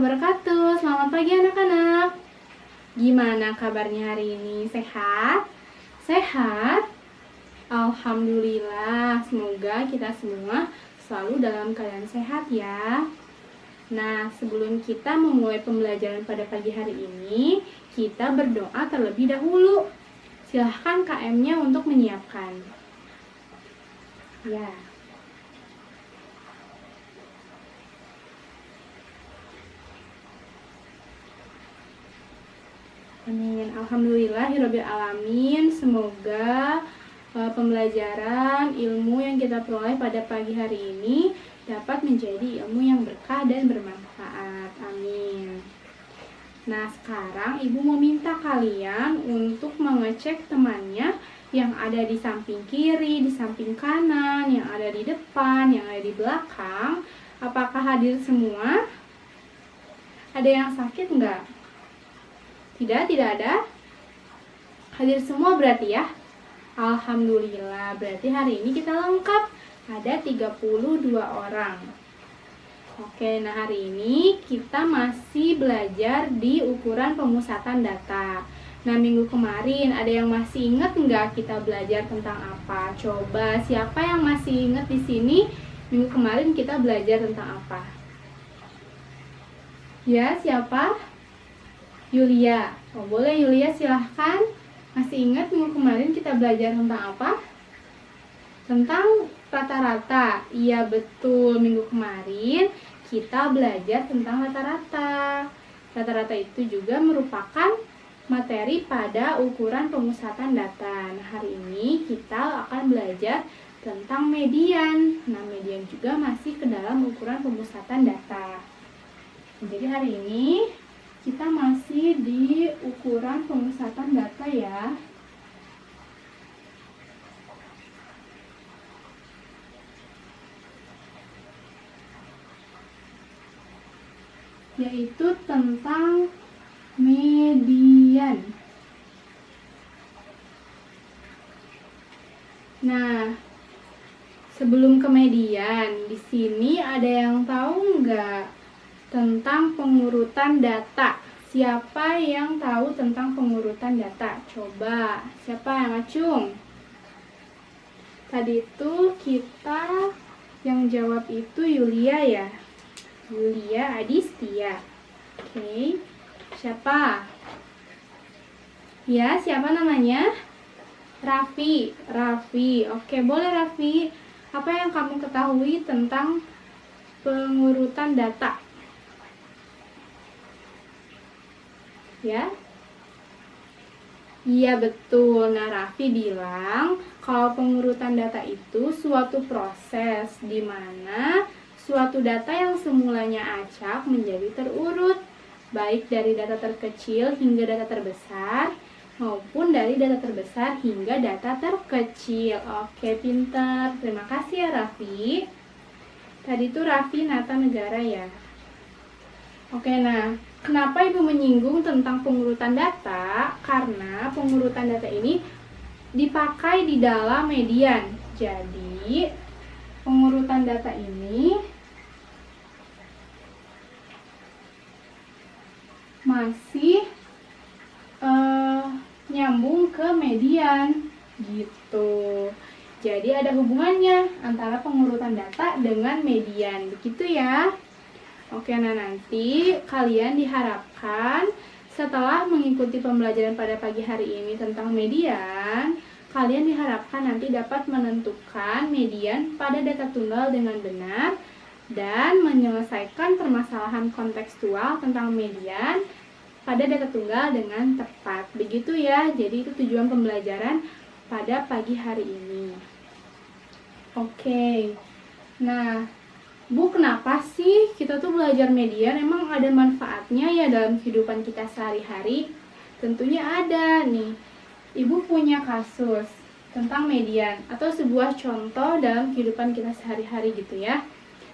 wabarakatuh. Selamat pagi anak-anak. Gimana kabarnya hari ini? Sehat? Sehat? Alhamdulillah. Semoga kita semua selalu dalam keadaan sehat ya. Nah, sebelum kita memulai pembelajaran pada pagi hari ini, kita berdoa terlebih dahulu. Silahkan KM-nya untuk menyiapkan. Ya. Amin. Alhamdulillahirabbil alamin. Semoga pembelajaran ilmu yang kita peroleh pada pagi hari ini dapat menjadi ilmu yang berkah dan bermanfaat. Amin. Nah, sekarang Ibu mau minta kalian untuk mengecek temannya yang ada di samping kiri, di samping kanan, yang ada di depan, yang ada di belakang. Apakah hadir semua? Ada yang sakit enggak? Tidak ada. Hadir semua berarti ya. Alhamdulillah, berarti hari ini kita lengkap. Ada 32 orang. Oke, nah hari ini kita masih belajar di ukuran pemusatan data. Nah, minggu kemarin ada yang masih ingat nggak kita belajar tentang apa? Coba, siapa yang masih ingat di sini? Minggu kemarin kita belajar tentang apa? Ya, siapa? Yulia. Oh, boleh Yulia, silahkan. Masih ingat minggu kemarin kita belajar tentang apa? Tentang rata-rata. Iya, betul. Minggu kemarin kita belajar tentang rata-rata. Rata-rata itu juga merupakan materi pada ukuran pemusatan data. Nah, hari ini kita akan belajar tentang median. Nah, median juga masih ke dalam ukuran pemusatan data. Jadi hari ini kita masih di ukuran pemusatan data ya. Yaitu tentang median. Nah, sebelum ke median, di sini ada yang tahu nggak tentang pengurutan data? Siapa yang tahu tentang pengurutan data? Coba, siapa yang acung? Tadi itu kita yang jawab itu Yulia ya. Yulia Adistia. Oke. Siapa? Ya, siapa namanya? Raffi. Raffi. Oke, boleh Raffi. Apa yang kamu ketahui tentang pengurutan data? Ya? Iya, betul. Nah, Raffi bilang kalau pengurutan data itu suatu proses di mana suatu data yang semulanya acak menjadi terurut, baik dari data terkecil hingga data terbesar maupun dari data terbesar hingga data terkecil. Oke, pintar. Terima kasih ya Raffi. Tadi itu Raffi Nata Negara ya. Oke, nah, kenapa Ibu menyinggung tentang pengurutan data? Karena pengurutan data ini dipakai di dalam median. Jadi, pengurutan data ini masih nyambung ke median gitu. Jadi ada hubungannya antara pengurutan data dengan median. Begitu ya. Oke, nah nanti kalian diharapkan setelah mengikuti pembelajaran pada pagi hari ini tentang median, kalian diharapkan nanti dapat menentukan median pada data tunggal dengan benar dan menyelesaikan permasalahan kontekstual tentang median pada data tunggal dengan tepat. Begitu ya, jadi itu tujuan pembelajaran pada pagi hari ini. Oke, nah Bu, kenapa sih kita tuh belajar median? Emang ada manfaatnya ya dalam kehidupan kita sehari-hari? Tentunya ada nih. Ibu punya kasus tentang median atau sebuah contoh dalam kehidupan kita sehari-hari gitu ya.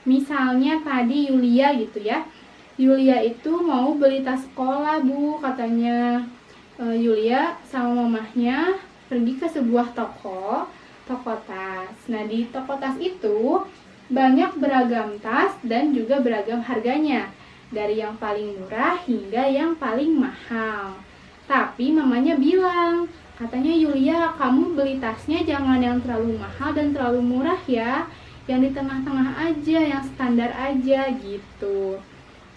Misalnya tadi Yulia gitu ya. Yulia itu mau beli tas sekolah, Bu. Katanya Yulia sama mamahnya pergi ke sebuah toko tas. Nah, di toko tas itu banyak beragam tas dan juga beragam harganya. dari yang paling murah hingga yang paling mahal. Tapi mamanya bilang, katanya Yulia, kamu beli tasnya jangan yang terlalu mahal dan terlalu murah ya, yang di tengah-tengah aja, yang standar aja gitu.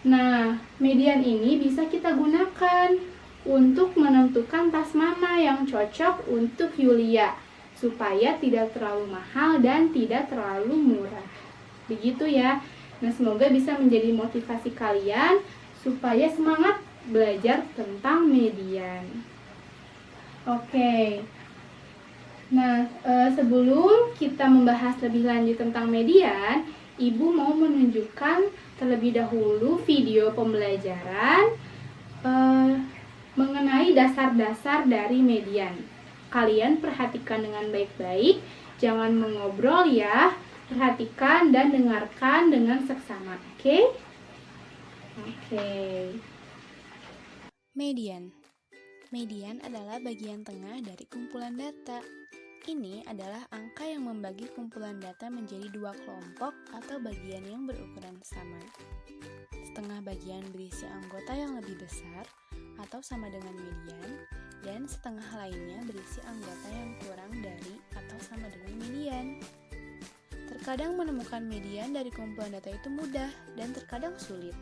Nah, median ini bisa kita gunakan untuk menentukan tas mana yang cocok untuk Yulia, supaya tidak terlalu mahal dan tidak terlalu murah. Begitu ya. Nah, semoga bisa menjadi motivasi kalian supaya semangat belajar tentang median. Oke. Nah, sebelum kita membahas lebih lanjut tentang median, Ibu mau menunjukkan terlebih dahulu video pembelajaran mengenai dasar-dasar dari median. Kalian perhatikan dengan baik-baik, jangan mengobrol ya. Perhatikan dan dengarkan dengan seksama, oke? Oke. Median. Median adalah bagian tengah dari kumpulan data. Ini adalah angka yang membagi kumpulan data menjadi dua kelompok atau bagian yang berukuran sama. Setengah bagian berisi anggota yang lebih besar atau sama dengan median, dan setengah lainnya berisi anggota yang kurang dari atau sama dengan median. Terkadang menemukan median dari kumpulan data itu mudah dan terkadang sulit.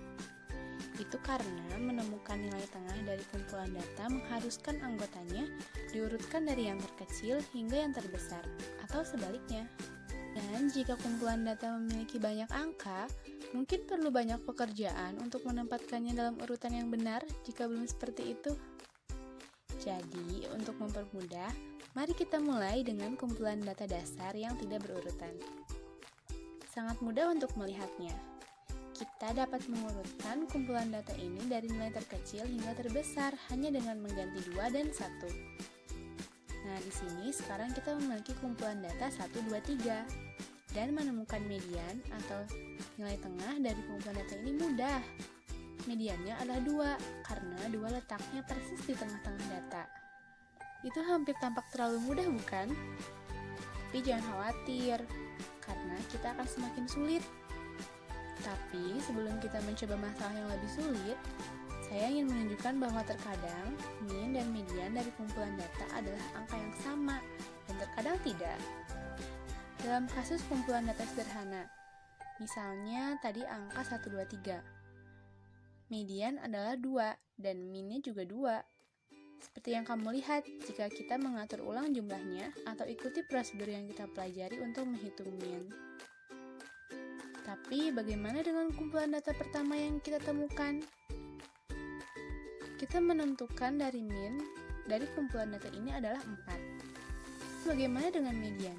Itu karena menemukan nilai tengah dari kumpulan data mengharuskan anggotanya diurutkan dari yang terkecil hingga yang terbesar, atau sebaliknya. Dan jika kumpulan data memiliki banyak angka, mungkin perlu banyak pekerjaan untuk menempatkannya dalam urutan yang benar jika belum seperti itu. Jadi, untuk mempermudah, mari kita mulai dengan kumpulan data dasar yang tidak berurutan. Sangat mudah untuk melihatnya. Kita dapat mengurutkan kumpulan data ini dari nilai terkecil hingga terbesar hanya dengan mengganti 2 dan 1. Nah, di sini sekarang kita memiliki kumpulan data 1, 2, 3. Dan menemukan median atau nilai tengah dari kumpulan data ini mudah. Mediannya adalah 2, karena 2 letaknya persis di tengah-tengah data. Itu hampir tampak terlalu mudah, bukan? Tapi jangan khawatir, karena kita akan semakin sulit. Tapi sebelum kita mencoba masalah yang lebih sulit, saya ingin menunjukkan bahwa terkadang min dan median dari kumpulan data adalah angka yang sama, dan terkadang tidak. Dalam kasus kumpulan data sederhana, misalnya tadi angka 1, 2, 3. Median adalah 2, dan minnya juga 2. Seperti yang kamu lihat jika kita mengatur ulang jumlahnya atau ikuti prosedur yang kita pelajari untuk menghitung min. Tapi bagaimana dengan kumpulan data pertama yang kita temukan? Kita menentukan dari min dari kumpulan data ini adalah 4. Bagaimana dengan median?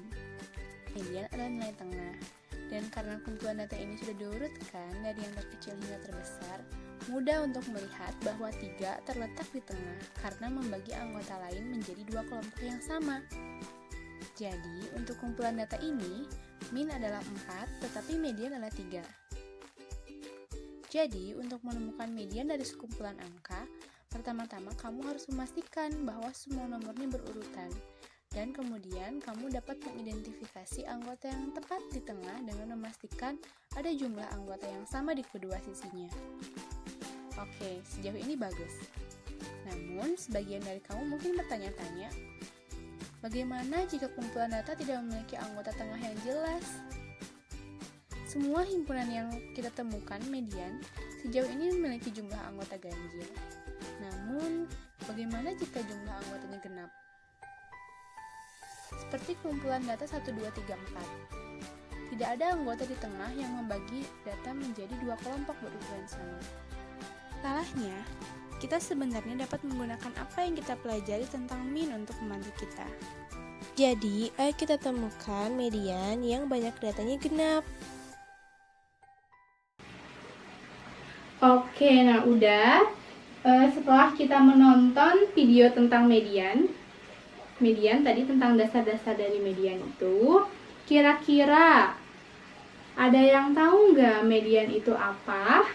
Median adalah nilai tengah. Dan karena kumpulan data ini sudah diurutkan dari yang terkecil hingga terbesar, mudah untuk melihat bahwa 3 terletak di tengah karena membagi anggota lain menjadi 2 kelompok yang sama. Jadi, untuk kumpulan data ini, min adalah 4, tetapi median adalah 3. Jadi, untuk menemukan median dari sekumpulan angka, pertama-tama kamu harus memastikan bahwa semua nomornya berurutan. Dan kemudian, kamu dapat mengidentifikasi anggota yang tepat di tengah dengan memastikan ada jumlah anggota yang sama di kedua sisinya. Oke, sejauh ini bagus. Namun, sebagian dari kamu mungkin bertanya-tanya, bagaimana jika kumpulan data tidak memiliki anggota tengah yang jelas? Semua himpunan yang kita temukan median sejauh ini memiliki jumlah anggota ganjil. Namun, bagaimana jika jumlah anggotanya genap? Seperti kumpulan data 1, 2, 3, 4. Tidak ada anggota di tengah yang membagi data menjadi 2 kelompok berukuran sama. Salahnya, kita sebenarnya dapat menggunakan apa yang kita pelajari tentang min untuk membantu kita. Jadi, ayo kita temukan median yang banyak datanya genap. Oke, nah udah. Setelah kita menonton video tentang median tadi tentang dasar-dasar dari median itu, kira-kira ada yang tahu nggak median itu apa?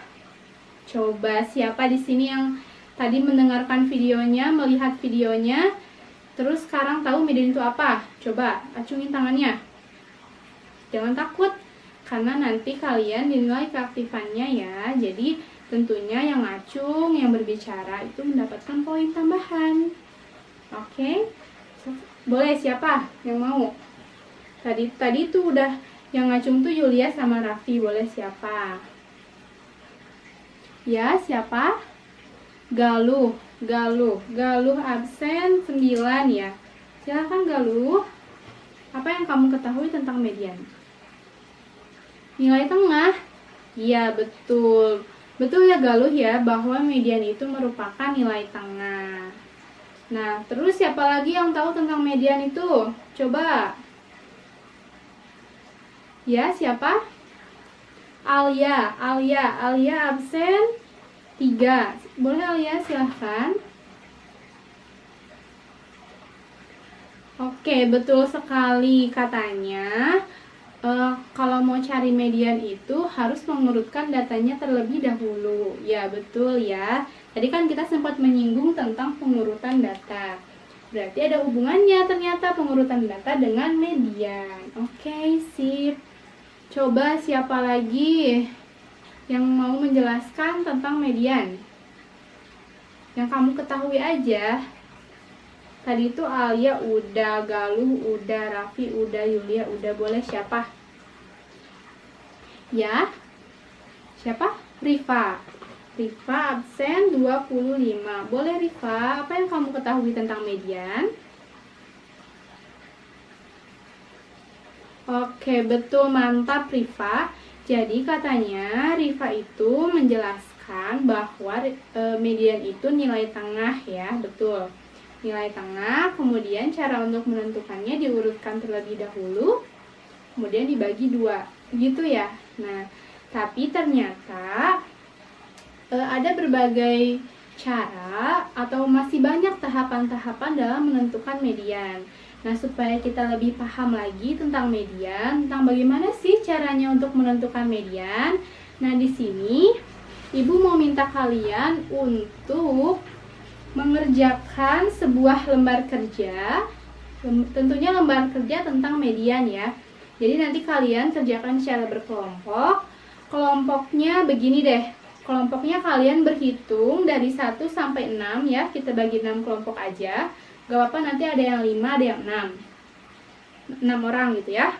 Coba siapa di sini yang tadi mendengarkan videonya, melihat videonya, terus sekarang tahu median itu apa? Coba acungin tangannya. Jangan takut, karena nanti kalian dinilai keaktifannya ya. Jadi Tentunya yang ngacung, yang berbicara itu mendapatkan poin tambahan. Oke. Boleh, siapa yang mau? Tadi tuh udah yang ngacung tuh Yulia sama Raffi. Boleh siapa? Ya, siapa? Galuh absen 9 ya. Silakan Galuh. Apa yang kamu ketahui tentang median? Nilai tengah. Iya, betul. Betul ya Galuh ya, bahwa median itu merupakan nilai tengah. Nah, terus siapa lagi yang tahu tentang median itu? Coba. Ya, siapa? Alia absen 3. Boleh Alia, silahkan. Oke, betul sekali. Katanya kalau mau cari median itu harus mengurutkan datanya terlebih dahulu. Ya, betul ya. Tadi kan kita sempat menyinggung tentang pengurutan data. Berarti ada hubungannya ternyata pengurutan data dengan median. Oke, sip. Coba siapa lagi yang mau menjelaskan tentang median? Yang kamu ketahui aja. Tadi itu Alia udah, Galuh udah, Raffi udah, Yulia udah. Boleh siapa? Ya? Siapa? Rifa absen 25. Boleh Rifa, apa yang kamu ketahui tentang median? Oke, betul, mantap Rifa. Jadi katanya Rifa itu menjelaskan bahwa median itu nilai tengah ya, betul. Nilai tengah, kemudian cara untuk menentukannya diurutkan terlebih dahulu, kemudian dibagi 2, gitu ya. Nah, tapi ternyata ada berbagai cara atau masih banyak tahapan-tahapan dalam menentukan median. Nah, supaya kita lebih paham lagi tentang median, tentang bagaimana sih caranya untuk menentukan median. Nah, di sini Ibu mau minta kalian untuk mengerjakan sebuah lembar kerja, tentunya lembar kerja tentang median ya. Jadi nanti kalian kerjakan secara berkelompok. Kelompoknya begini deh. Kelompoknya kalian berhitung dari 1 sampai 6 ya. Kita bagi 6 kelompok aja. Gak apa-apa, nanti ada yang 5, ada yang 6. 6 orang gitu ya.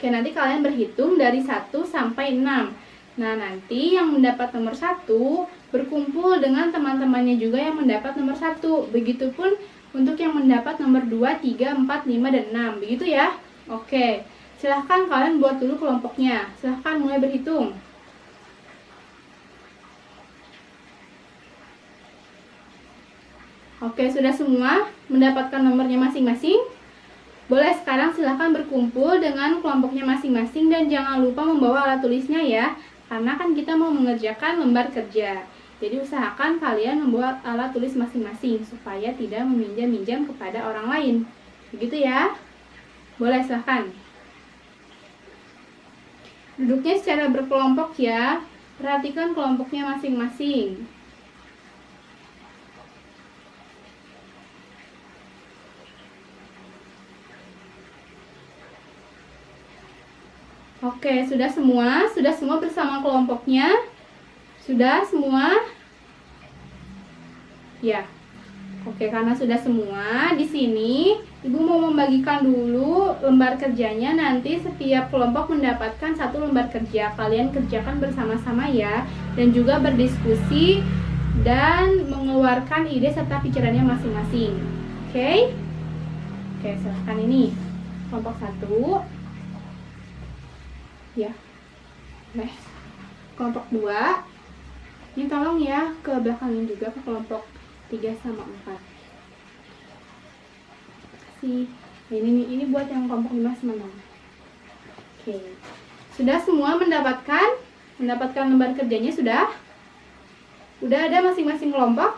Oke, nanti kalian berhitung dari 1 sampai 6. Nah, nanti yang mendapat nomor 1 berkumpul dengan teman-temannya juga yang mendapat nomor 1. Begitupun untuk yang mendapat nomor 2, 3, 4, 5, dan 6. Begitu ya? Oke, silahkan kalian buat dulu kelompoknya. Silahkan mulai berhitung. Oke, sudah semua mendapatkan nomornya masing-masing? Boleh sekarang silahkan berkumpul dengan kelompoknya masing-masing dan jangan lupa membawa alat tulisnya ya. Karena kan kita mau mengerjakan lembar kerja. Jadi usahakan kalian membuat alat tulis masing-masing supaya tidak meminjam-minjam kepada orang lain. Begitu ya? Boleh silahkan. Duduknya secara berkelompok ya. Perhatikan kelompoknya masing-masing. Oke, sudah semua? Sudah semua bersama kelompoknya? Sudah semua? Ya. Oke, karena sudah semua, di sini Ibu mau membagikan dulu lembar kerjanya. Nanti setiap kelompok mendapatkan 1 lembar kerja. Kalian kerjakan bersama-sama ya. Dan juga berdiskusi dan mengeluarkan ide serta pikirannya masing-masing. Oke? Oke, silahkan ini. Kelompok 1. Ya. Nah, kelompok 2. Ini tolong ya ke belakangin juga ke kelompok 3 sama 4. Kasih. Ini buat yang kelompok 5 sama 6. Oke. Sudah semua mendapatkan lembar kerjanya sudah? Udah ada masing-masing kelompok?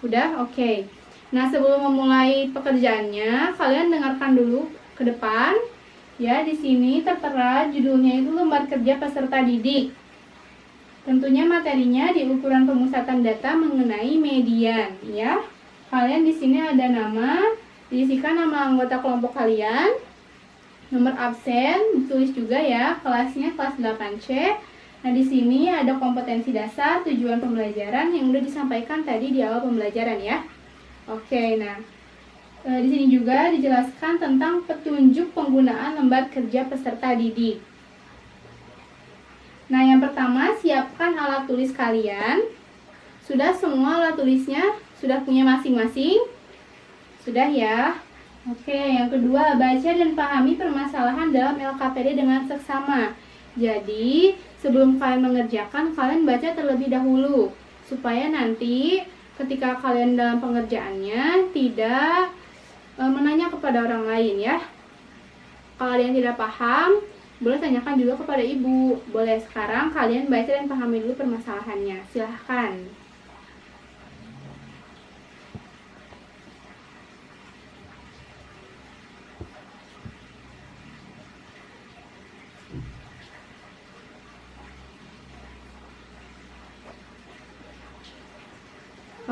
Udah? Oke. Nah, sebelum memulai pekerjaannya, kalian dengarkan dulu ke depan. Ya, di sini tertera judulnya itu lembar kerja peserta didik. Tentunya materinya di ukuran pemusatan data mengenai median, ya. Kalian di sini ada nama, diisikan nama anggota kelompok kalian, nomor absen, ditulis juga ya, kelasnya kelas 8C, Nah, di sini ada kompetensi dasar, tujuan pembelajaran yang udah disampaikan tadi di awal pembelajaran ya. Oke, nah di sini juga dijelaskan tentang petunjuk penggunaan lembar kerja peserta didik. Nah, yang pertama, siapkan alat tulis kalian. Sudah semua alat tulisnya? Sudah punya masing-masing? Sudah ya? Oke, yang kedua, baca dan pahami permasalahan dalam LKPD dengan seksama. Jadi, sebelum kalian mengerjakan, kalian baca terlebih dahulu. Supaya nanti ketika kalian dalam pengerjaannya tidak menanya kepada orang lain ya. Kalau ada yang tidak paham, boleh tanyakan juga kepada ibu. Boleh sekarang kalian baca dan pahami dulu permasalahannya. Silahkan.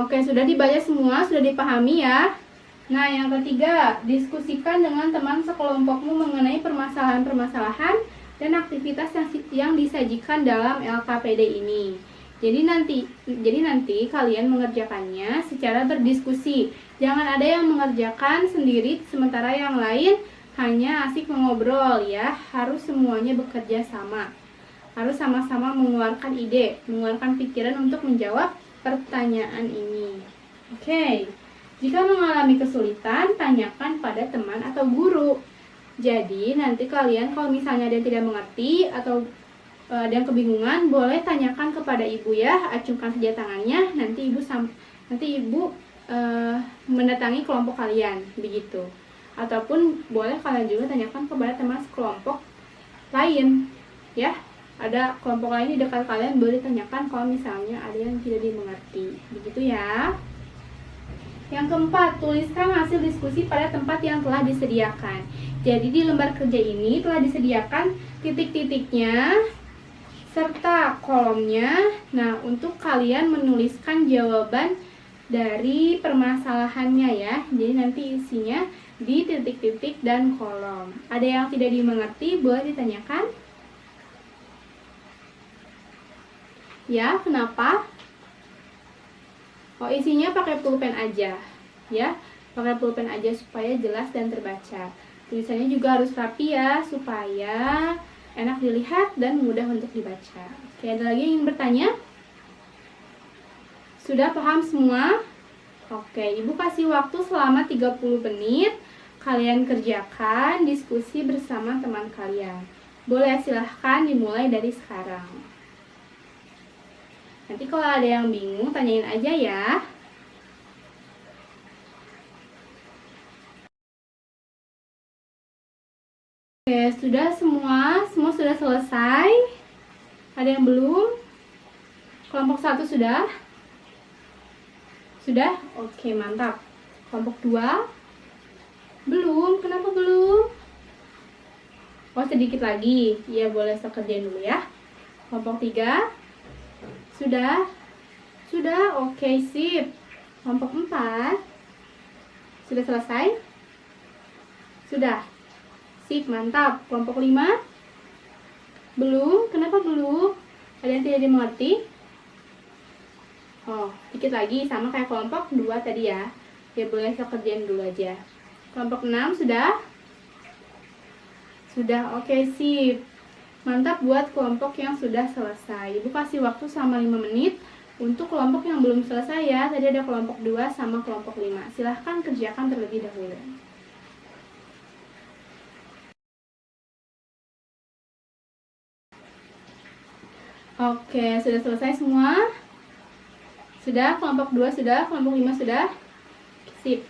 Oke, sudah dibaca semua, sudah dipahami ya. Nah, yang ketiga, diskusikan dengan teman sekelompokmu mengenai permasalahan-permasalahan dan aktivitas yang disajikan dalam LKPD ini. Jadi nanti kalian mengerjakannya secara berdiskusi. Jangan ada yang mengerjakan sendiri sementara yang lain hanya asik mengobrol ya. Harus semuanya bekerja sama. Harus sama-sama mengeluarkan ide, mengeluarkan pikiran untuk menjawab pertanyaan ini. Oke. Jika mengalami kesulitan, tanyakan pada teman atau guru. Jadi, nanti kalian kalau misalnya ada yang tidak mengerti atau ada yang kebingungan, boleh tanyakan kepada ibu ya, acungkan saja tangannya, nanti ibu mendatangi kelompok kalian, begitu. Ataupun boleh kalian juga tanyakan kepada teman sekelompok lain, ya. Ada kelompok lain di dekat kalian, boleh tanyakan kalau misalnya ada yang tidak dimengerti, begitu ya. Yang keempat, tuliskan hasil diskusi pada tempat yang telah disediakan. Jadi di lembar kerja ini telah disediakan titik-titiknya serta kolomnya. Nah, untuk kalian menuliskan jawaban dari permasalahannya ya. Jadi nanti isinya di titik-titik dan kolom. Ada yang tidak dimengerti, boleh ditanyakan. Ya, kenapa? Oh, isinya pakai pulpen aja, ya. Pakai pulpen aja supaya jelas dan terbaca. Tulisannya juga harus rapi ya, supaya enak dilihat dan mudah untuk dibaca. Oke, ada lagi yang ingin bertanya? Sudah paham semua? Oke, Ibu kasih waktu selama 30 menit. Kalian kerjakan diskusi bersama teman kalian. Boleh, silahkan dimulai dari sekarang. Nanti kalau ada yang bingung, tanyain aja ya. Oke, sudah semua sudah selesai. Ada yang belum? Kelompok 1 sudah? Sudah? Oke, mantap. Kelompok 2? Belum? Kenapa belum? Oh, sedikit lagi. Ya, boleh saya kerjain dulu ya. Kelompok 3? Sudah? Sudah? Oke, sip. Kelompok 4? Sudah selesai? Sudah? Sip, mantap. Kelompok 5? Belum? Kenapa belum? Ada yang tidak dimengerti? Oh, dikit lagi. Sama kayak kelompok 2 tadi ya. Ya, boleh saya kerjain dulu aja. Kelompok 6 sudah? Sudah, oke, sip. Mantap buat kelompok yang sudah selesai. Ibu kasih waktu selama 5 menit untuk kelompok yang belum selesai ya. Tadi ada kelompok 2 sama kelompok 5. Silahkan kerjakan terlebih dahulu. Oke, sudah selesai semua? Sudah? Kelompok 2 sudah? Kelompok 5 sudah? Sip.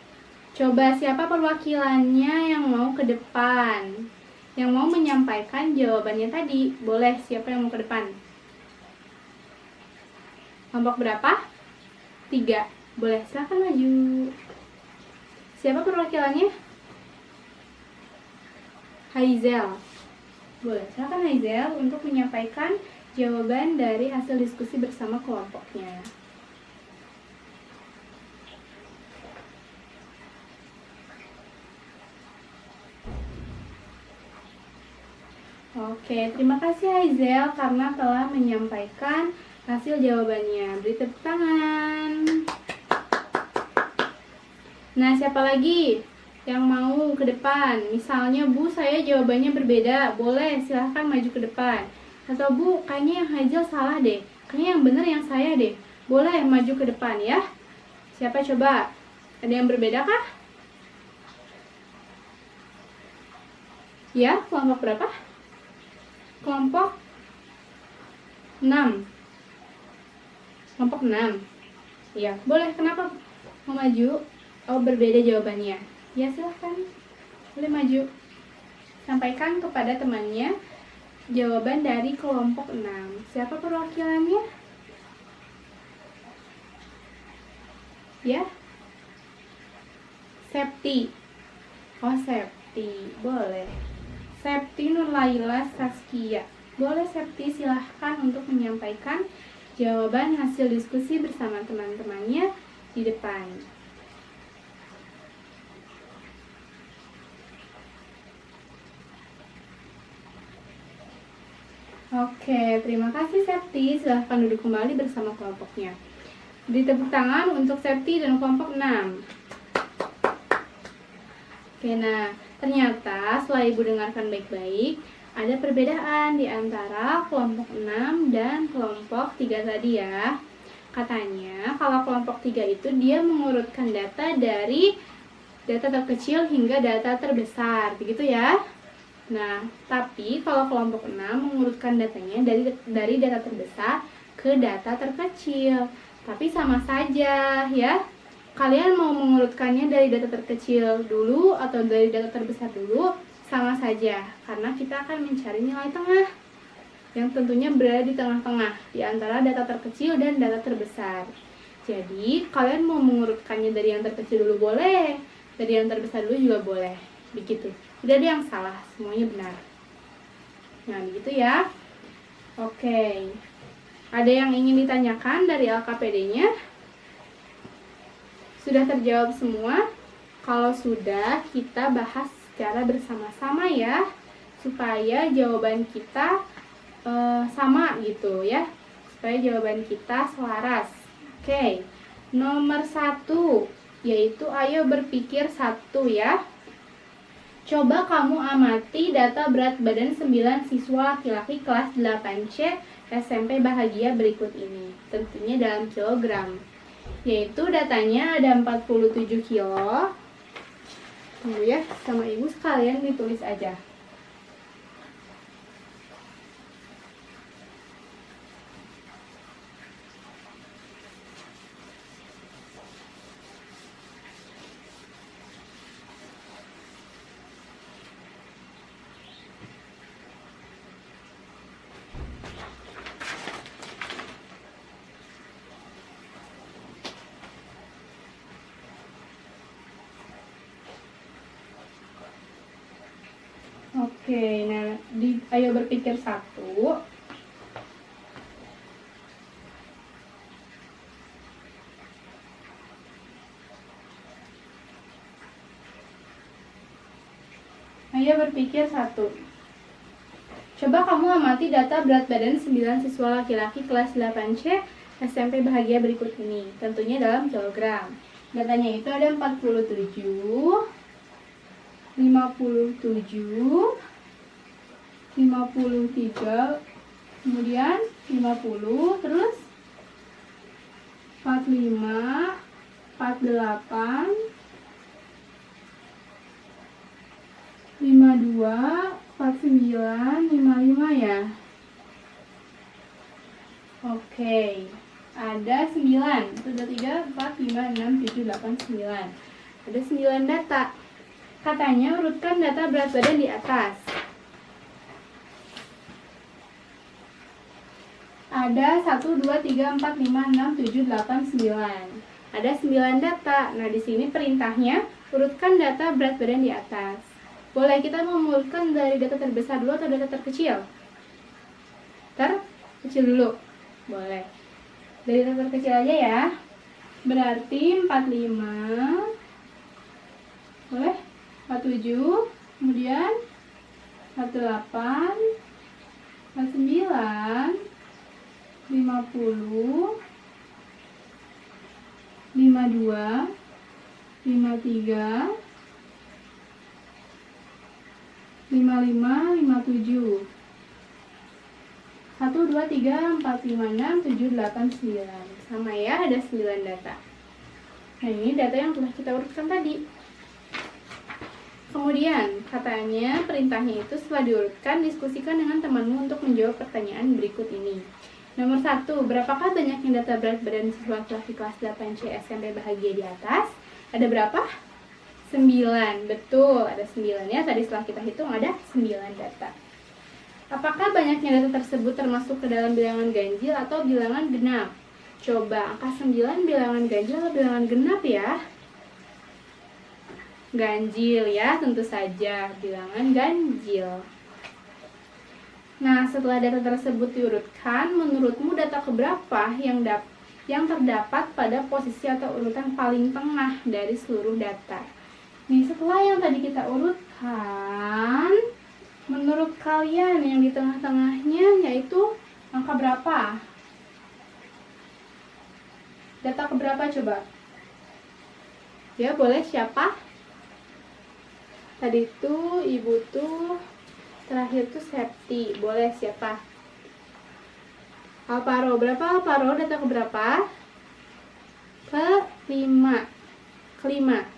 Coba siapa perwakilannya yang mau ke depan? Yang mau menyampaikan jawabannya tadi. Boleh, siapa yang mau ke depan? Kelompok berapa? 3. Boleh, silahkan maju. Siapa perwakilannya? Haizel. Boleh, silahkan Haizel untuk menyampaikan jawaban dari hasil diskusi bersama kelompoknya. Oke, terima kasih Haizel karena telah menyampaikan hasil jawabannya. Beri tepuk tangan. Nah, siapa lagi yang mau ke depan? Misalnya, Bu, saya jawabannya berbeda. Boleh, silahkan maju ke depan. Atau, Bu, kayaknya yang Haizel salah deh. Kayaknya yang benar yang saya deh. Boleh maju ke depan ya. Siapa coba? Ada yang berbeda kah? Ya, kelompok berapa? Kelompok 6. Kelompok 6. Ya, boleh. Kenapa mau maju? Oh, berbeda jawabannya. Ya, silahkan. Boleh maju. Sampaikan kepada temannya jawaban dari kelompok 6. Siapa perwakilannya? Ya. Septi. Oh, Septi. Boleh. Septi Nurlaila Saskia. Boleh Septi, silahkan untuk menyampaikan jawaban hasil diskusi bersama teman-temannya di depan. Oke, terima kasih Septi. Silahkan duduk kembali bersama kelompoknya. Beri tepuk tangan untuk Septi dan kelompok 6. Oke, nah ternyata setelah Ibu dengarkan baik-baik, ada perbedaan di antara kelompok 6 dan kelompok 3 tadi ya. Katanya kalau kelompok 3 itu dia mengurutkan data dari data terkecil hingga data terbesar, begitu ya. Nah, tapi kalau kelompok 6 mengurutkan datanya dari data terbesar ke data terkecil. Tapi sama saja ya. Kalian mau mengurutkannya dari data terkecil dulu atau dari data terbesar dulu, sama saja. Karena kita akan mencari nilai tengah yang tentunya berada di tengah-tengah di antara data terkecil dan data terbesar. Jadi, kalian mau mengurutkannya dari yang terkecil dulu boleh, dari yang terbesar dulu juga boleh. Begitu. Tidak ada yang salah, semuanya benar. Nah, begitu ya. Oke. Ada yang ingin ditanyakan dari LKPD-nya? Sudah terjawab semua? Kalau sudah, kita bahas secara bersama-sama ya, supaya jawaban kita sama gitu ya, supaya jawaban kita selaras. Oke, nomor 1 yaitu ayo berpikir 1 ya. Coba kamu amati data berat badan 9 siswa laki-laki kelas 8C SMP Bahagia berikut ini, tentunya dalam kilogram. Yaitu datanya ada 47 kilo. Tunggu ya, sama ibu sekalian ditulis aja. Oke, nah ayo berpikir 1. Ayo berpikir 1. Coba kamu amati data berat badan 9 siswa laki-laki kelas 8C SMP Bahagia berikut ini, tentunya dalam kilogram. Datanya itu ada 47, 57, 53, kemudian 50, terus 45, 48, 52, 49, 55 ya. Oke, ada 9. Itu ada 3, 4, 5, 6, 7, 8, 9. Ada 9 data. Katanya urutkan data berat badan di atas. Ada 1, 2, 3, 4, 5, 6, 7, 8, 9. Ada 9 data. Nah, di sini perintahnya urutkan data berat badan di atas. Boleh kita mengurutkan dari data terbesar dulu atau data terkecil? Terkecil dulu. Boleh. Dari data terkecil aja ya. Berarti 45. Boleh? 47. Kemudian 48. 49, 50, 52, 53, 55, 57. 1, 2, 3, 4, 5, 6, 7, 8, 9. Sama ya, ada 9 data. Nah, ini data yang telah kita urutkan tadi. Kemudian, katanya perintahnya itu setelah diurutkan, diskusikan dengan temanmu untuk menjawab pertanyaan berikut ini. Nomor 1, berapakah banyaknya data berat badan siswa kelas 8C SMP Bahagia di atas? Ada berapa? 9. Betul, ada 9 ya. Tadi setelah kita hitung ada 9 data. Apakah banyaknya data tersebut termasuk ke dalam bilangan ganjil atau bilangan genap? Coba, angka 9 bilangan ganjil atau bilangan genap ya? Ganjil ya, tentu saja bilangan ganjil. Nah, setelah data tersebut diurutkan, menurutmu data keberapa yang terdapat pada posisi atau urutan paling tengah dari seluruh data? Nih, setelah yang tadi kita urutkan, menurut kalian yang di tengah-tengahnya yaitu angka berapa? Data keberapa coba? Ya, boleh siapa? Tadi tuh ibu tuh terakhir tuh Septi. Boleh siapa? Alparo. Berapa Alparo? Data keberapa? Kelima.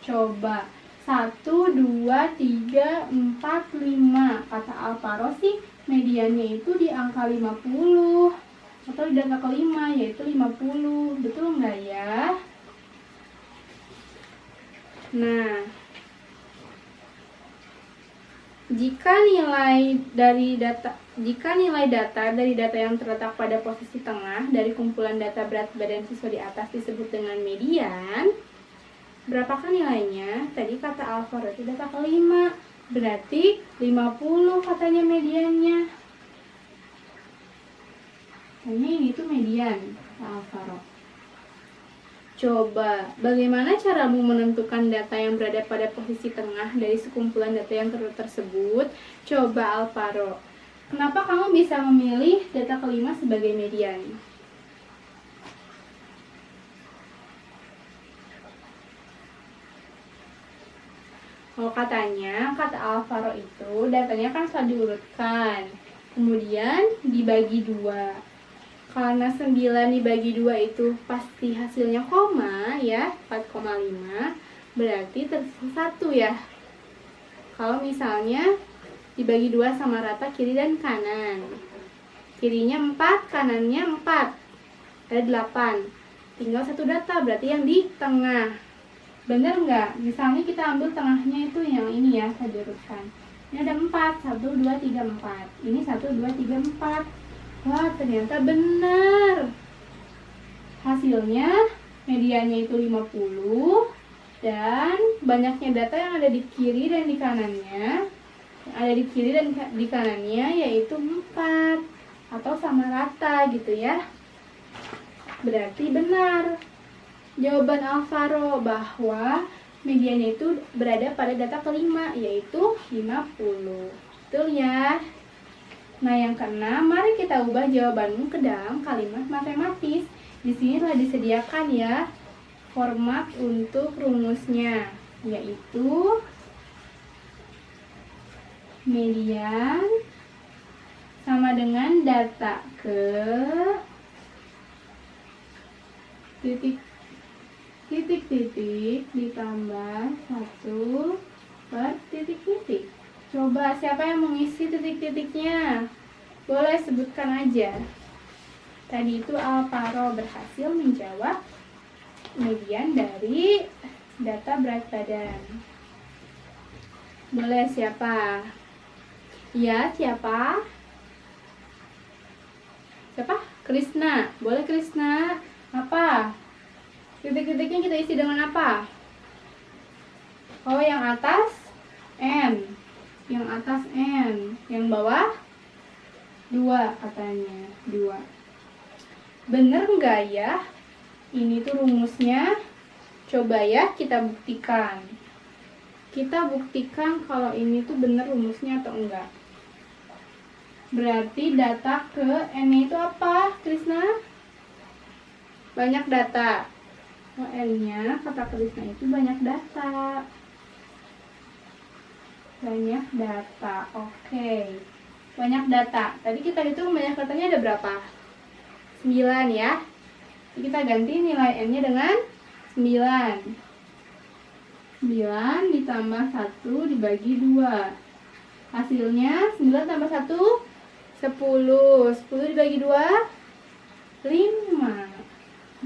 Coba. 1, 2, 3, 4, 5. Kata Alparo sih mediannya itu di angka 50. Atau di data kelima yaitu 50. Betul nggak ya? Nah, jika nilai data dari data yang terletak pada posisi tengah dari kumpulan data berat badan siswa di atas disebut dengan median, berapakah nilainya? Tadi kata Alvaro itu data kelima, berarti 50 katanya mediannya. Kayaknya ini tuh median, Alvaro. Coba, bagaimana caramu menentukan data yang berada pada posisi tengah dari sekumpulan data yang tersebut? Coba Alvaro, kenapa kamu bisa memilih data kelima sebagai median? Oh, katanya, kata Alvaro itu datanya kan sudah diurutkan, kemudian dibagi 2. Karena 9 dibagi 2 itu pasti hasilnya koma ya, 4,5, berarti tersisa 1 ya. Kalau misalnya dibagi 2 sama rata kiri dan kanan. Kirinya 4, kanannya 4. Ada 8. Tinggal 1 data, berarti yang di tengah. Bener nggak? Misalnya kita ambil tengahnya itu yang ini ya, saya urutkan. Ini ada 4, 1, 2, 3, 4. Ini 1, 2, 3, 4. Wah, ternyata benar. Hasilnya mediannya itu 50 dan banyaknya data yang ada di kiri dan di kanannya. Yang ada di kiri dan di kanannya yaitu 4 atau sama rata gitu ya. Berarti benar. Jawaban Alvaro bahwa mediannya itu berada pada data kelima yaitu 50. Betul ya? Nah, yang keenam, mari kita ubah jawabanmu ke dalam kalimat matematis. Di sini telah disediakan ya format untuk rumusnya, yaitu median sama dengan data ke titik ditambah 1 per titik. Coba siapa yang mengisi titik-titiknya? Boleh sebutkan aja. Tadi itu Alvaro berhasil menjawab median dari data berat badan. Boleh siapa? Ya, siapa? Siapa? Krisna. Boleh Krisna. Apa? Titik-titiknya kita isi dengan apa? Oh, yang atas N. Yang atas N, yang bawah 2 katanya, 2. Bener nggak ya? Ini tuh rumusnya. Coba ya kita buktikan. Kita buktikan kalau ini tuh bener rumusnya atau enggak. Berarti data ke N-nya itu apa, Krisna? Banyak data. Oh, N-nya kata Krisna itu banyak data. Banyak data, oke. Banyak data. Tadi kita hitung banyak datanya ada berapa? 9 ya. Jadi kita ganti nilai N-nya dengan 9. 9 ditambah 1 dibagi 2. Hasilnya 9 tambah 1, 10. 10 dibagi 2, 5.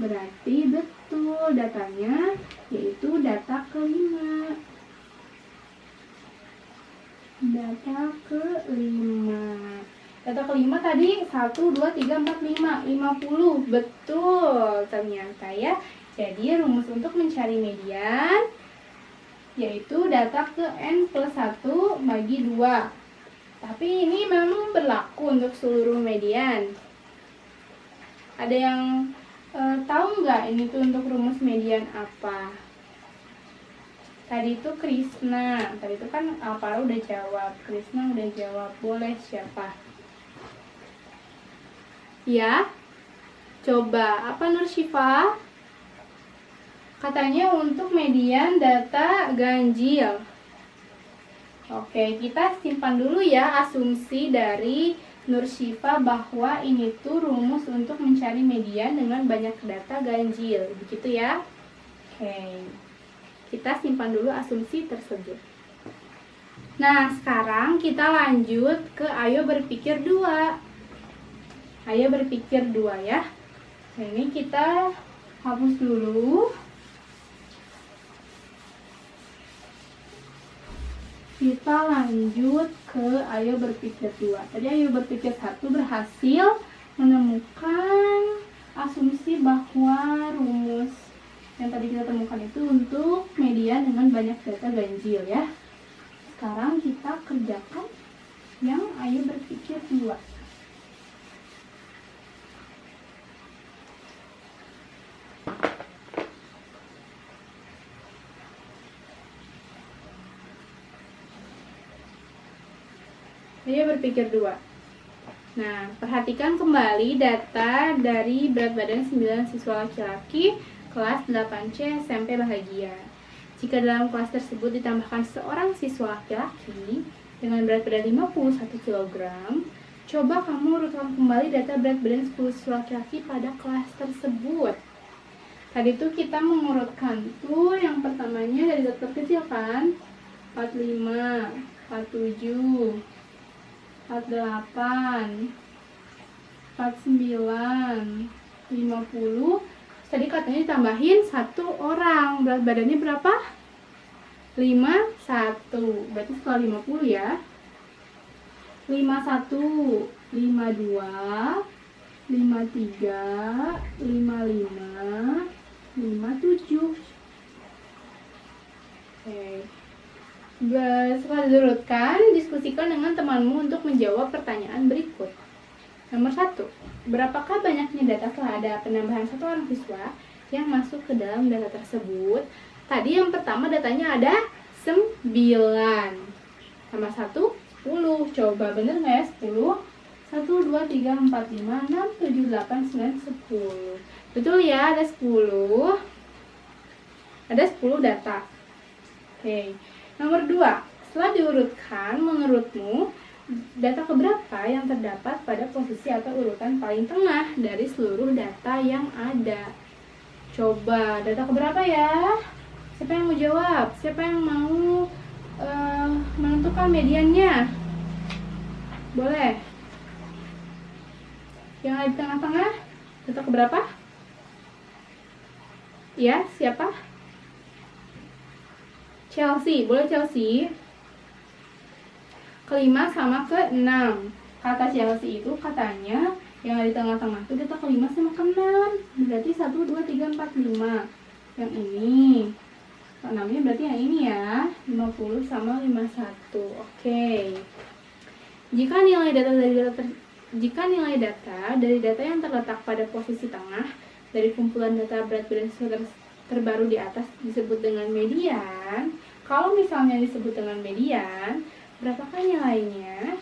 Berarti betul datanya yaitu data kelima. Data kelima. Data kelima tadi 1, 2, 3, 4, 5. 50. Betul ternyata ya. Jadi rumus untuk mencari median yaitu data ke N plus 1 bagi 2. Tapi ini memang berlaku untuk seluruh median. Ada yang tahu nggak ini tuh untuk rumus median apa? Tadi itu Krisna. Tadi itu kan Alvaro udah jawab. Krisna udah jawab. Boleh siapa? Ya? Coba. Apa Nur Syifa? Katanya untuk median data ganjil. Oke, kita simpan dulu ya asumsi dari Nur Syifa bahwa ini tuh rumus untuk mencari median dengan banyak data ganjil. Begitu ya? Oke. Kita simpan dulu asumsi tersebut. Nah, sekarang kita lanjut ke ayo berpikir 2. Ayo berpikir 2 ya. Nah, ini kita hapus dulu. Kita lanjut ke ayo berpikir 2. Tadi ayo berpikir 1 berhasil menemukan asumsi bahwa rumus yang tadi kita temukan itu untuk median dengan banyak data ganjil ya. Sekarang kita kerjakan yang ayo berpikir 2. Ayo berpikir 2. Nah, perhatikan kembali data dari berat badan 9 siswa laki-laki kelas 8C SMP Bahagia. Jika dalam kelas tersebut ditambahkan seorang siswa laki-laki dengan berat badan 51 kg, coba kamu urutkan kembali data berat badan 10 siswa laki-laki pada kelas tersebut. Tadi tuh kita mengurutkan tuh yang pertamanya dari data terkecil kan? 45, 47, 48, 49, 50. Tadi katanya ditambahin 1 orang. Berat badannya berapa? 51. Berarti setelah 50 ya. 51, 52, 53, 55, 57. Oke. Setelah diurutkan, diskusikan dengan temanmu untuk menjawab pertanyaan berikut. Nomor 1. Berapakah banyaknya data setelah ada penambahan 1 orang siswa yang masuk ke dalam data tersebut? Tadi yang pertama datanya ada 9. Tambah 1, 10. Coba bener nggak ya 10? 1, 2, 3, 4, 5, 6, 7, 8, 9, 10. Betul ya, ada 10. Ada 10 data. Oke. Nomor 2, setelah diurutkan, menurutmu data keberapa yang terdapat pada posisi atau urutan paling tengah dari seluruh data yang ada? Coba, data keberapa ya? Siapa yang mau jawab? Siapa yang mau menentukan mediannya? Boleh. Yang ada di tengah-tengah, data keberapa? Ya, siapa? Chelsea, boleh Chelsea? Kelima sama ke-6. Kata Chelsea itu katanya yang ada di tengah-tengah itu data kelima sama ke-6. Berarti 1, 2, 3, 4, 5. Yang ini. Ke-6-nya berarti yang ini ya. 50 sama 51. Oke. Jika nilai data dari data yang terletak pada posisi tengah dari kumpulan data berat badan siswa terbaru di atas disebut dengan median. Kalau misalnya disebut dengan median, berapakah nilainya?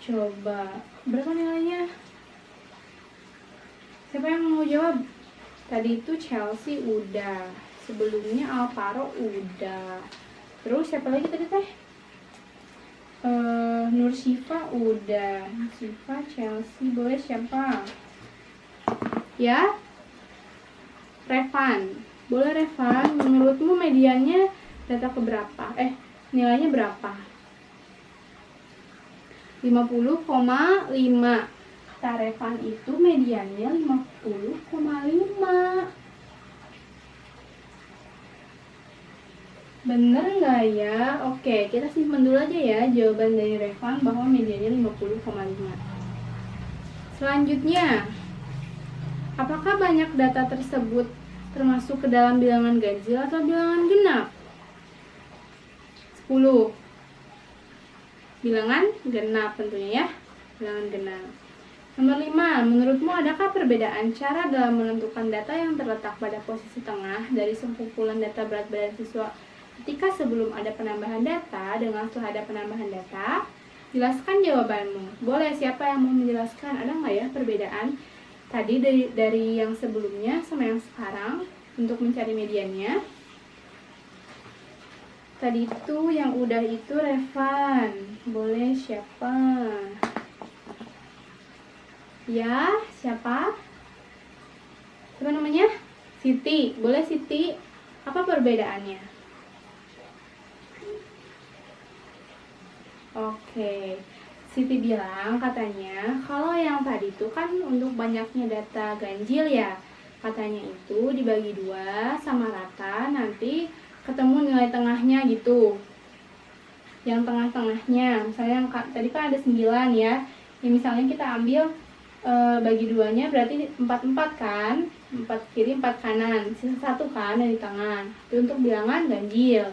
Coba, berapa nilainya? Siapa yang mau jawab? Tadi itu Chelsea udah, sebelumnya Alvaro udah. Terus siapa lagi tadi teh? Nur Syifa udah. Nur Syifa, Chelsea, boleh siapa? Ya? Revan. Boleh Revan, menurutmu mediannya data keberapa? Nilainya berapa? 50,5. Revan itu mediannya 50,5. Bener nggak ya? Oke, kita simpan dulu aja ya jawaban dari Revan bahwa mediannya 50,5. Selanjutnya, apakah banyak data tersebut termasuk ke dalam bilangan ganjil atau bilangan genap? 10. Bilangan genap tentunya ya. Bilangan genap. Nomor 5, menurutmu adakah perbedaan cara dalam menentukan data yang terletak pada posisi tengah dari sekumpulan data berat badan siswa ketika sebelum ada penambahan data dengan setelah ada penambahan data? Jelaskan jawabanmu. Boleh, siapa yang mau menjelaskan? Ada nggak ya perbedaan tadi dari yang sebelumnya sama yang sekarang untuk mencari mediannya? Tadi itu yang udah itu Revan. Boleh siapa? Ya, siapa? Siapa namanya? Siti. Boleh Siti. Apa perbedaannya? Oke. Siti bilang katanya kalau yang tadi itu kan untuk banyaknya data ganjil ya. Katanya itu dibagi 2 sama rata, nanti ketemu nilai tengahnya gitu. Yang tengah-tengahnya, misalnya yang tadi kan ada 9 ya. Ya misalnya kita ambil bagi 2-nya berarti 4-4 kan, 4 kiri 4 kanan, sisa 1 kan yang di tangan. Itu untuk bilangan ganjil.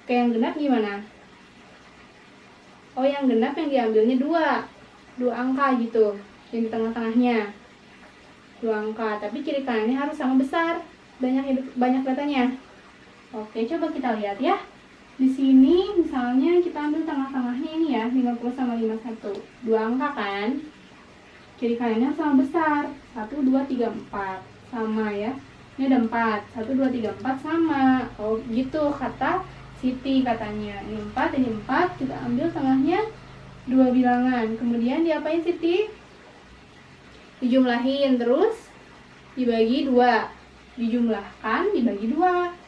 Oke, yang genap gimana? Oh, yang genap yang diambilnya 2 angka gitu, yang di tengah-tengahnya 2 angka, tapi kiri kanannya harus sama besar, banyak datanya. Oke, coba kita lihat ya. Di sini misalnya kita ambil tengah-tengahnya ini ya, 50 sama 51, 2 angka kan. Kiri kanannya sama besar, 1, 2, 3, 4. Sama ya. Ini ada 4, 1, 2, 3, 4 sama. Oh gitu kata Siti katanya. Ini 4, ini 4, kita ambil tengahnya 2 bilangan. Kemudian diapain Siti? Dijumlahin, terus dibagi 2. Dijumlahkan, dibagi 2.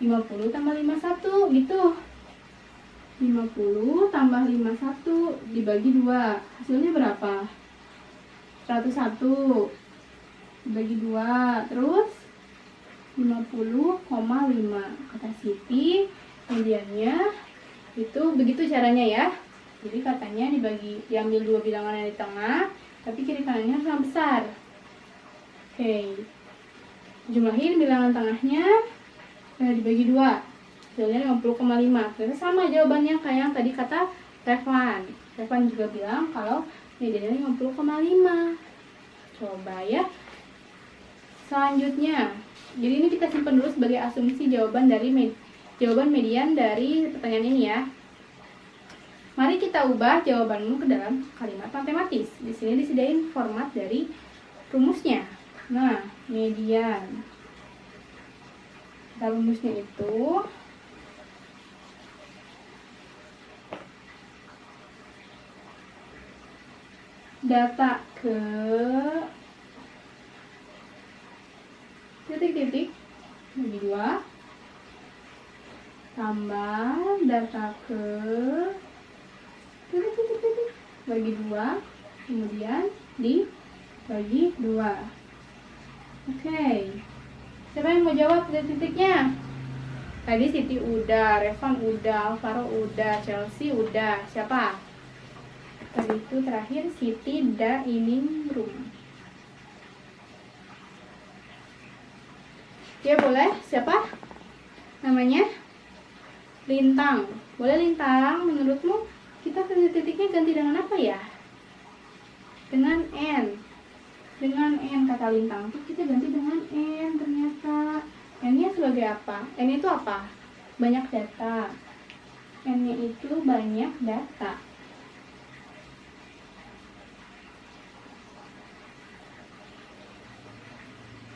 50 tambah 51 gitu. 50 tambah 51 dibagi 2. Hasilnya berapa? 101 dibagi 2. Terus 50,5. Kata Siti, mediannya itu begitu caranya ya. Jadi katanya diambil 2 bilangan yang di tengah, tapi kiri kanannya sama besar. Oke. Jumlahin bilangan tengahnya, dibagi 2, hasilnya 50,5. Ternyata sama jawabannya kayak yang tadi kata Revan. Revan juga bilang kalau mediannya 50,5. Coba ya. Selanjutnya, jadi ini kita simpan dulu sebagai asumsi jawaban median dari pertanyaan ini ya. Mari kita ubah jawabanmu ke dalam kalimat matematis. Di sini disediain format dari rumusnya. Nah, median. Rumusnya itu data ke titik-titik bagi 2 tambah data ke titik-titik bagi 2 kemudian dibagi 2. Oke. Siapa yang mau jawab titik-titiknya? Tadi Siti udah, Revan udah, Alvaro udah, Chelsea udah. Siapa? Tadi itu terakhir Siti Dainingrum. Ya boleh, siapa? Namanya? Lintang. Boleh Lintang, menurutmu kita titik-titiknya ganti dengan apa ya? Dengan N. Dengan N kata Lintang tuh kita ganti dengan N ternyata. N-nya sebagai apa? N itu apa? Banyak data. N-nya itu banyak data.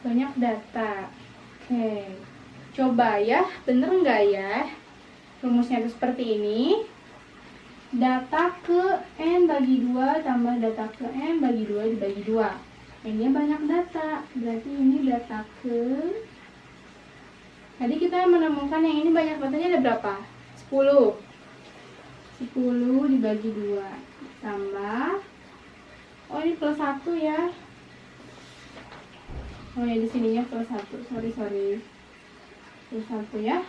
banyak data. Oke, coba ya, bener nggak ya? Rumusnya itu seperti ini. Data ke N bagi 2 tambah data ke N bagi 2 dibagi 2. Ini banyak data, berarti ini data ke. Tadi kita menemukan yang ini banyak datanya ada berapa? 10. 10 dibagi 2 tambah, oh ini plus 1 ya. Oh ya, di sininya plus 1. Sorry. Plus 1 ya.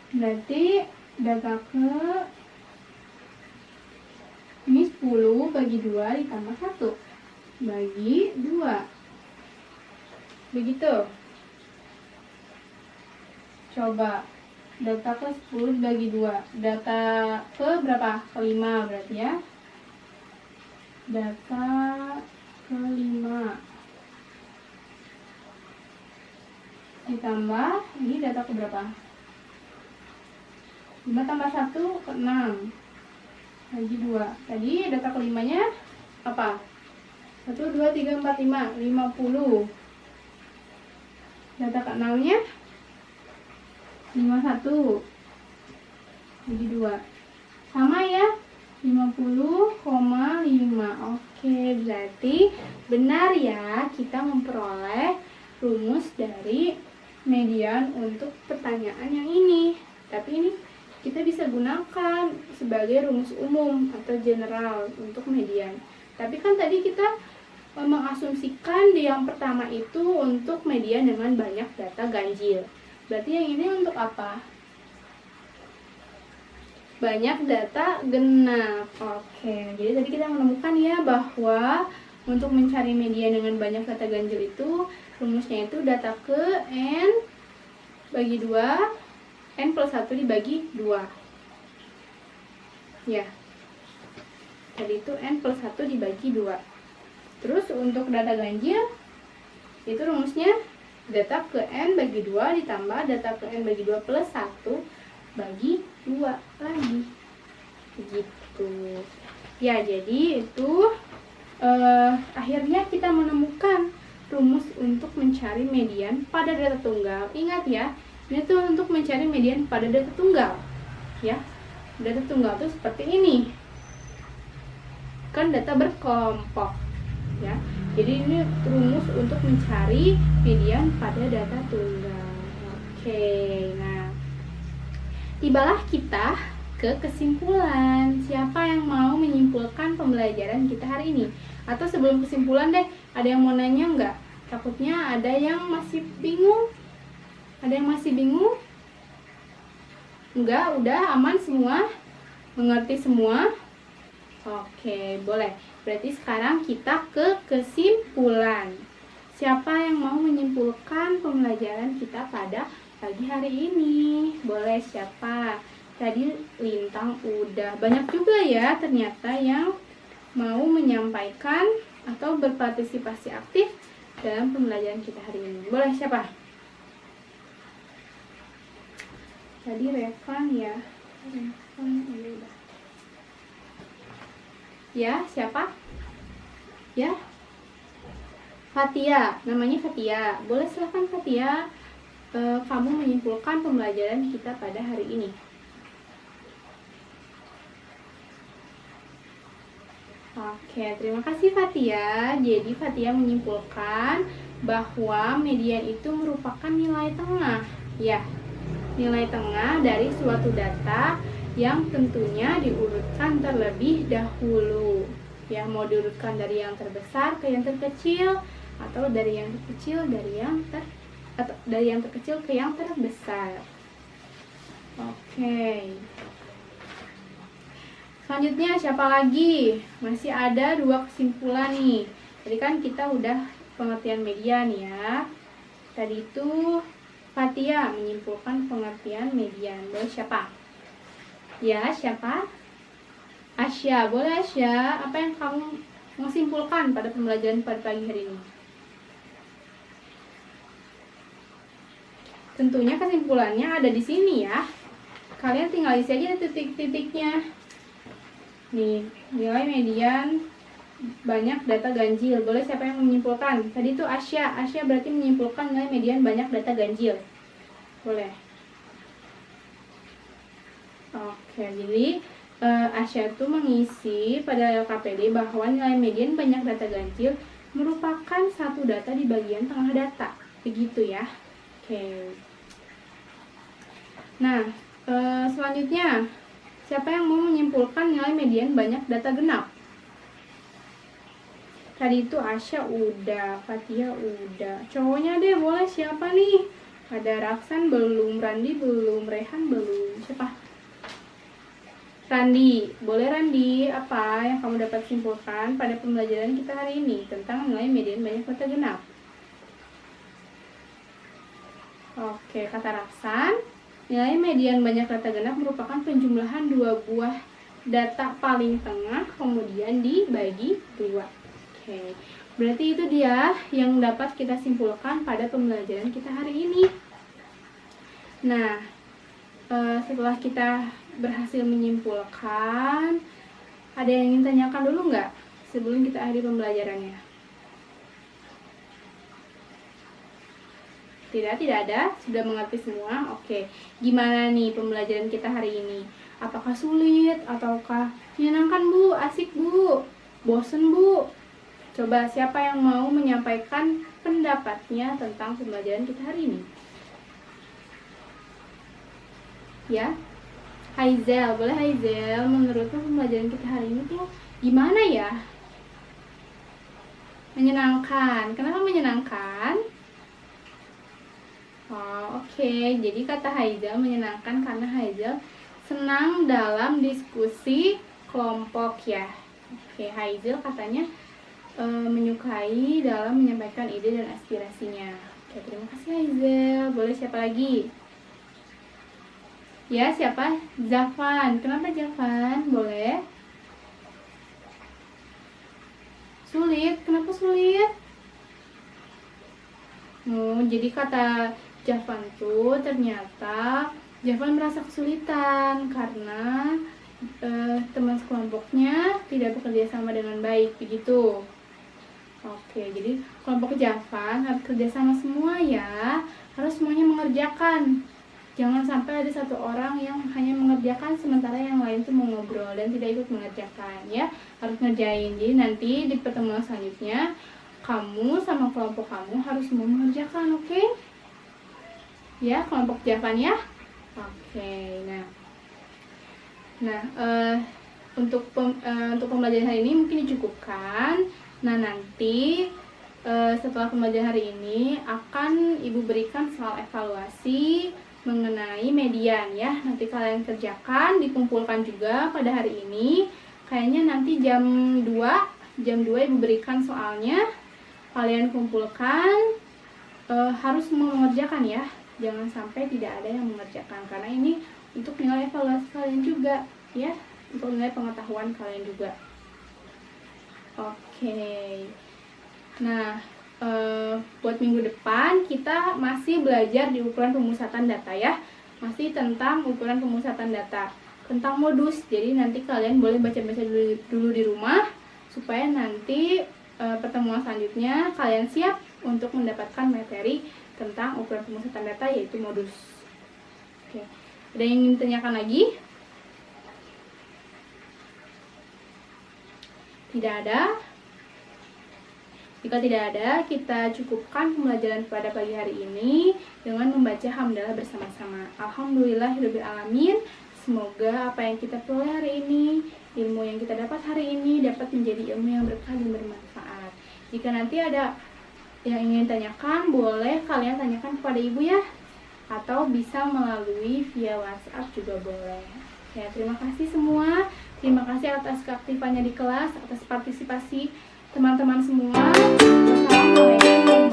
Berarti data ke ini 10 bagi 2 ditambah 1 bagi 2. Begitu. Coba data ke 10 dibagi 2. Data ke berapa? Ke 5 berarti ya. Data ke 5 ditambah, ini data ke berapa? 5 tambah 1 ke 6 bagi 2. Tadi data ke 5 nya apa? 1, 2, 3, 4, 5 50. Data ke 6 nya 51 bagi 2 sama ya, 50,5. Oke, berarti benar ya, kita memperoleh rumus dari median untuk pertanyaan yang ini. Tapi ini kita bisa gunakan sebagai rumus umum atau general untuk median. Tapi kan tadi kita mengasumsikan di yang pertama itu untuk median dengan banyak data ganjil. Berarti yang ini untuk apa? Banyak data genap. Oke, jadi tadi kita menemukan ya bahwa untuk mencari median dengan banyak data ganjil itu rumusnya itu data ke N bagi 2, N plus 1 dibagi 2 ya. Tadi itu N plus 1 dibagi 2. Terus untuk data ganjil itu rumusnya data ke N bagi 2 ditambah data ke N bagi 2 plus 1 bagi 2 lagi. Begitu ya, jadi itu akhirnya kita menemukan rumus untuk mencari median pada data tunggal. Ingat ya, ini tuh untuk mencari median pada data tunggal ya. Data tunggal tuh seperti ini, kan data berkelompok ya. Jadi ini rumus untuk mencari median pada data tunggal. Oke, nah tibalah kita ke kesimpulan. Siapa yang mau menyimpulkan pembelajaran kita hari ini? Atau sebelum kesimpulan deh, ada yang mau nanya nggak? Takutnya ada yang masih bingung. Ada yang masih bingung? Enggak, udah aman semua? Mengerti semua? Oke, boleh. Berarti sekarang kita ke kesimpulan. Siapa yang mau menyimpulkan pembelajaran kita pada pagi hari ini? Boleh, siapa? Tadi Lintang udah. Banyak juga ya ternyata yang mau menyampaikan atau berpartisipasi aktif dalam pembelajaran kita hari ini. Boleh, siapa? Tadi Revan ya. Revan udah. Ya, siapa? Ya, Fatia, namanya Fatia. Boleh, silahkan Fatia, kamu menyimpulkan pembelajaran kita pada hari ini. Oke, terima kasih Fatia. Jadi Fatia menyimpulkan bahwa median itu merupakan nilai tengah. Ya, nilai tengah dari suatu data yang tentunya diurutkan terlebih dahulu. Ya, mau diurutkan dari yang terbesar ke yang terkecil, atau dari yang terkecil dari yang terkecil ke yang terbesar. Oke. Selanjutnya siapa lagi? Masih ada 2 kesimpulan nih. Tadi kan kita udah pengertian median ya. Tadi itu Fatia menyimpulkan pengertian median. Boleh siapa? Ya, siapa? Asya. Boleh Asya, apa yang kamu mau simpulkan pada pembelajaran pada pagi hari ini? Tentunya kesimpulannya ada di sini ya. Kalian tinggal isi aja titik-titiknya. Nih, nilai median banyak data ganjil. Boleh siapa yang menyimpulkan? Tadi itu Asya. Asya berarti menyimpulkan nilai median banyak data ganjil. Boleh. Oke, jadi Asya itu mengisi pada LKPD bahwa nilai median banyak data ganjil merupakan satu data di bagian tengah data. Begitu ya. Oke. Nah, selanjutnya siapa yang mau menyimpulkan nilai median banyak data genap? Tadi itu Asya udah, Fatia udah. Cowoknya deh boleh, siapa nih? Ada Raksan belum, Randi belum, Rehan belum. Siapa? Randi. Boleh Randi, apa yang kamu dapat simpulkan pada pembelajaran kita hari ini tentang nilai median banyak data genap? Oke, kata Raksan, nilai median banyak data genap merupakan penjumlahan dua buah data paling tengah kemudian dibagi dua. Oke, berarti itu dia yang dapat kita simpulkan pada pembelajaran kita hari ini. Nah, setelah kita berhasil menyimpulkan, ada yang ingin tanyakan dulu nggak sebelum kita akhiri pembelajarannya? Tidak ada? Sudah mengerti semua? Oke, gimana nih pembelajaran kita hari ini? Apakah sulit ataukah menyenangkan Bu? Asik Bu? Bosen Bu? Coba siapa yang mau menyampaikan pendapatnya tentang pembelajaran kita hari ini? Ya, Haizel, boleh Haizel, menurutmu pembelajaran kita hari ini tuh gimana ya? Menyenangkan. Kenapa menyenangkan? Oh, oke. Jadi kata Haizel menyenangkan karena Haizel senang dalam diskusi kelompok ya. Oke, Haizel katanya menyukai dalam menyampaikan ide dan aspirasinya. Oke, terima kasih Haizel. Boleh siapa lagi? Ya, siapa? Zafan. Kenapa Zafan? Boleh? Sulit. Kenapa sulit? Jadi kata Zafan tuh ternyata Zafan merasa kesulitan karena teman sekelompoknya tidak bekerja sama dengan baik, begitu. Oke, jadi kelompok Zafan harus kerjasama semua ya, harus semuanya mengerjakan. Jangan sampai ada satu orang yang hanya mengerjakan sementara yang lain tuh mau ngobrol dan tidak ikut mengerjakan ya, harus ngerjain. Jadi nanti di pertemuan selanjutnya kamu sama kelompok kamu harus semua mengerjakan, oke? Ya, kelompok Zafan ya. Oke, nah untuk pembelajaran hari ini mungkin dicukupkan. Nah, nanti setelah pembelajaran hari ini akan Ibu berikan soal evaluasi mengenai median ya. Nanti kalian kerjakan, dikumpulkan juga pada hari ini. Kayaknya nanti jam 2 Ibu berikan soalnya. Kalian kumpulkan, harus mengerjakan ya. Jangan sampai tidak ada yang mengerjakan karena ini untuk nilai evaluasi kalian juga ya, untuk nilai pengetahuan kalian juga. Oke. Nah, buat minggu depan kita masih belajar di ukuran pemusatan data ya. Masih tentang ukuran pemusatan data, tentang modus. Jadi nanti kalian boleh baca-baca dulu di rumah supaya nanti pertemuan selanjutnya kalian siap untuk mendapatkan materi tentang ukuran pemusatan data, yaitu modus. Oke. Ada yang ingin ditanyakan lagi? Tidak ada? Jika tidak ada, kita cukupkan pembelajaran pada pagi hari ini dengan membaca hamdalah bersama-sama. Alhamdulillahirabbil alamin. Semoga apa yang kita peroleh hari ini, ilmu yang kita dapat hari ini dapat menjadi ilmu yang berkah dan bermanfaat. Jika nanti ada yang ingin tanyakan, boleh kalian tanyakan kepada Ibu ya, atau bisa melalui via WhatsApp juga boleh. Ya, terima kasih semua. Terima kasih atas keaktifannya di kelas, atas partisipasi teman-teman semua. Wassalamualaikum.